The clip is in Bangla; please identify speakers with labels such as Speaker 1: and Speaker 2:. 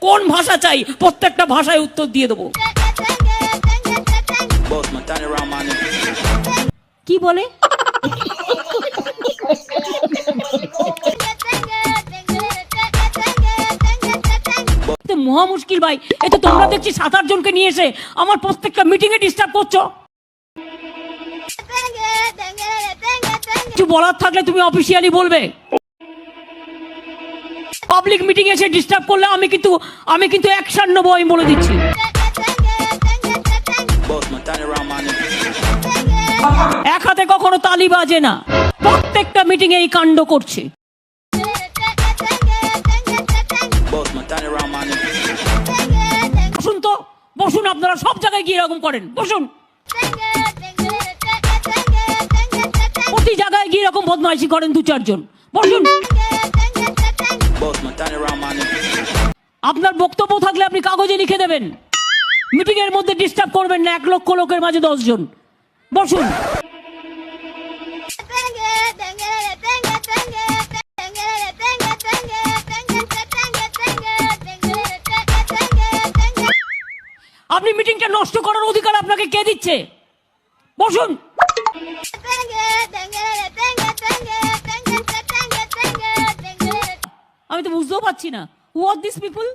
Speaker 1: কোন ভাষা চাই প্রত্যেকটা ভাষায় উত্তর দিয়ে দেবো। কি বলে? মহা মুশকিল ভাই, এ তো তোমরা দেখছি 7-8 জনকে নিয়ে এসে আমার প্রত্যেকটা মিটিং এ ডিস্টার্ব করছো। কিছু বলার থাকলে তুমি অফিসিয়ালি বলবে। পাবলিক মিটিং এসে ডিস্টার্ব করলে আমি কিন্তু অ্যাকশন নেবো, আমি বলে দিচ্ছি। এক হাতে কখনো তালি বাজে না, প্রত্যেকটা মিটিং এ এই কাণ্ড করছে। বসুন তো, বসুন, আপনারা সব জায়গায় গিয়ে এরকম করেন, বসুন। প্রতি জায়গায় গিয়ে এরকম বদমাইশি করেন 2-4 জন, বসুন। আপনার বক্তব্য থাকলে আপনি কাগজে লিখে দেবেন, মিটিং এর মধ্যে ডিস্টার্ব করবেন না 1 লক্ষ লোকের মাঝে 10 জন, বসুন। আপনি মিটিংটা নষ্ট করার অধিকার আপনাকে কে দিচ্ছে? বসুন। আমি তো বুঝতেও পারছি না, হু আর দিস পিপল?